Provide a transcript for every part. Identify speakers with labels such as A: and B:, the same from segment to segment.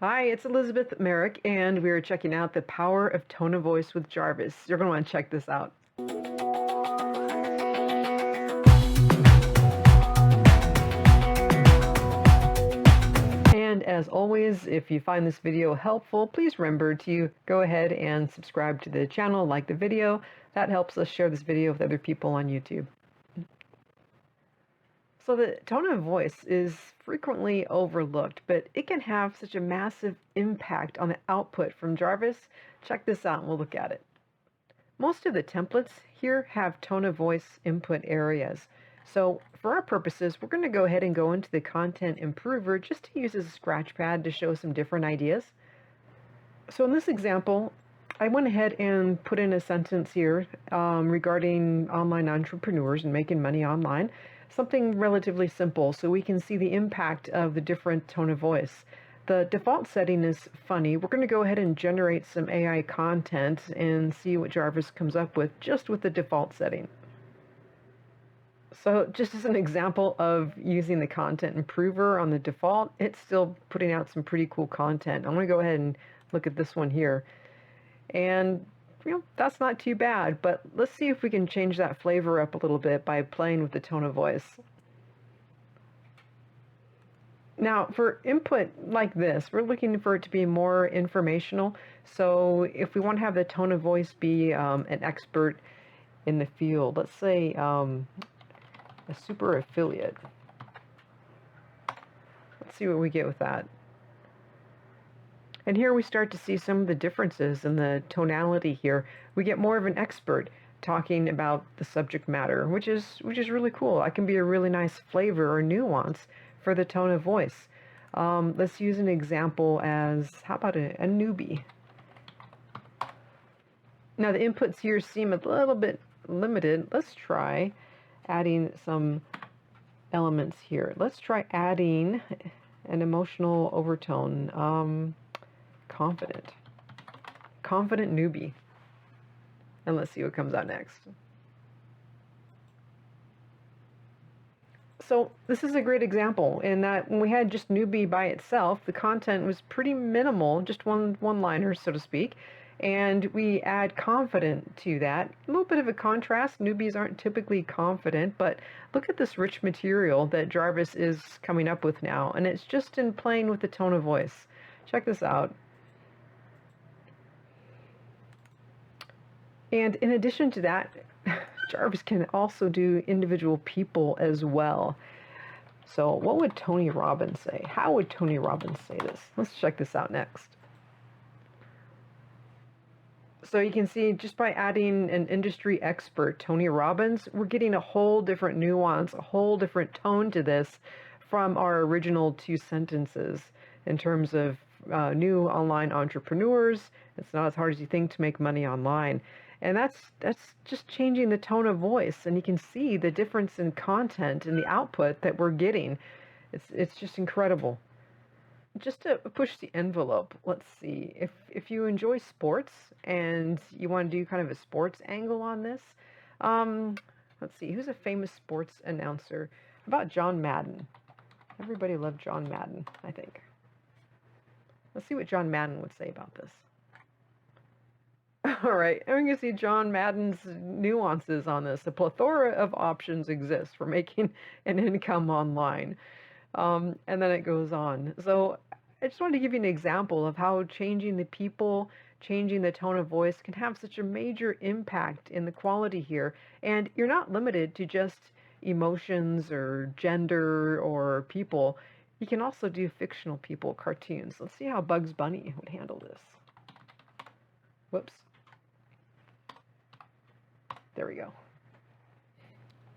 A: Hi, it's Elizabeth Marrick, and we're checking out the power of tone of voice with Jarvis. You're going to want to check this out. And as always, if you find this video helpful, please remember to go ahead and subscribe to the channel, like the video. That helps us share this video with other people on YouTube. So the tone of voice is frequently overlooked, but it can have such a massive impact on the output from Jarvis. Check this out and we'll look at it. Most of the templates here have tone of voice input areas. So for our purposes, we're going to go ahead and go into the Content Improver just to use as a scratch pad to show some different ideas. So in this example, I went ahead and put in a sentence here regarding online entrepreneurs and making money online. Something relatively simple so we can see the impact of the different tone of voice. The default setting is funny. We're going to go ahead and generate some AI content and see what Jarvis comes up with just with the default setting. So just as an example of using the Content Improver on the default, it's still putting out some pretty cool content. I'm going to go ahead and look at this one here. And that's not too bad, but let's see if we can change that flavor up a little bit by playing with the tone of voice. Now, for input like this, we're looking for it to be more informational. So if we want to have the tone of voice be an expert in the field, let's say a super affiliate. Let's see what we get with that. And here we start to see some of the differences in the tonality here. We get more of an expert talking about the subject matter, which is really cool. That can be a really nice flavor or nuance for the tone of voice. Let's use an example as, how about a newbie? Now the inputs here seem a little bit limited. Let's try adding some elements here. Let's try adding an emotional overtone. Confident newbie. And let's see what comes out next. So this is a great example in that when we had just newbie by itself, the content was pretty minimal, just one-liners, so to speak. And we add confident to that. A little bit of a contrast. Newbies aren't typically confident, but look at this rich material that Jarvis is coming up with now. And it's just in playing with the tone of voice. Check this out. And in addition to that, Jarvis can also do individual people as well. So what would Tony Robbins say? How would Tony Robbins say this? Let's check this out next. So you can see just by adding an industry expert, Tony Robbins, we're getting a whole different nuance, a whole different tone to this from our original two sentences in terms of new online entrepreneurs. It's not as hard as you think to make money online. And that's just changing the tone of voice, and you can see the difference in content and the output that we're getting. It's just incredible. Just to push the envelope, let's see. If you enjoy sports and you want to do kind of a sports angle on this, let's see, who's a famous sports announcer? How about John Madden? Everybody loved John Madden, I think. Let's see what John Madden would say about this. All right, and we can see John Madden's nuances on this. A plethora of options exist for making an income online. And then it goes on. So I just wanted to give you an example of how changing the people, changing the tone of voice can have such a major impact in the quality here. And you're not limited to just emotions or gender or people. You can also do fictional people, cartoons. Let's see how Bugs Bunny would handle this. Whoops. There we go.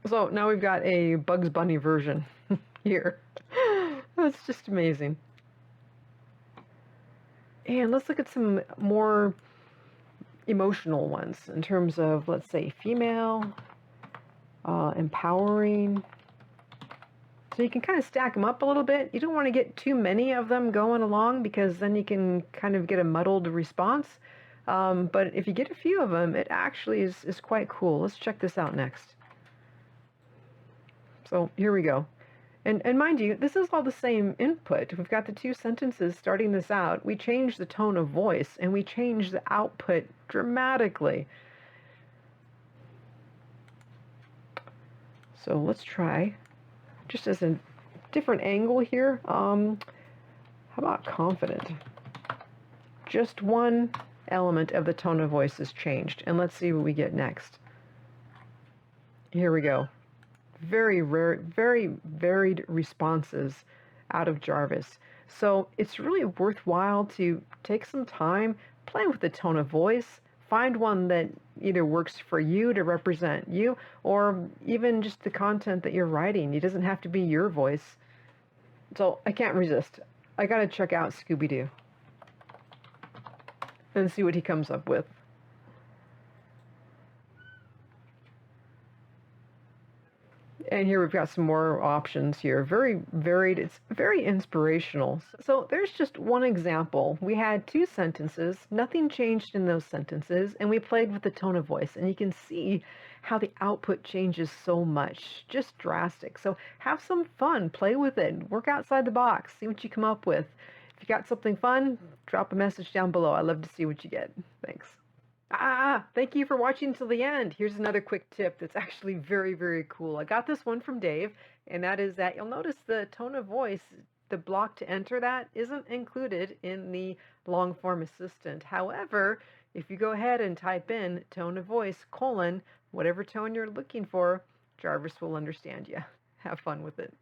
A: So now we've got a Bugs Bunny version here. That's just amazing. And let's look at some more emotional ones in terms of, let's say, female, empowering. So you can kind of stack them up a little bit. You don't want to get too many of them going along because then you can kind of get a muddled response. But if you get a few of them, it actually is quite cool. Let's check this out next. So here we go. And mind you, this is all the same input. We've got the two sentences starting this out. We changed the tone of voice and we changed the output dramatically. So let's try, just as a different angle here, how about confident? Just one element of the tone of voice is changed. And let's see what we get next. Here we go. Very rare, very varied responses out of Jarvis. So it's really worthwhile to take some time, play with the tone of voice, find one that either works for you to represent you, or even just the content that you're writing. It doesn't have to be your voice. So I can't resist. I gotta check out Scooby-Doo and see what he comes up with. And here we've got some more options here. Very varied. It's very inspirational. So there's just one example. We had two sentences. Nothing changed in those sentences. And we played with the tone of voice. And you can see how the output changes so much. Just drastic. So have some fun. Play with it. Work outside the box. See what you come up with. If you got something fun, drop a message down below. I'd love to see what you get. Thanks. Thank you for watching till the end. Here's another quick tip that's actually very, very cool. I got this one from Dave, and that is that you'll notice the tone of voice, the block to enter that isn't included in the long form assistant. However, if you go ahead and type in tone of voice, whatever tone you're looking for, Jarvis will understand you. Have fun with it.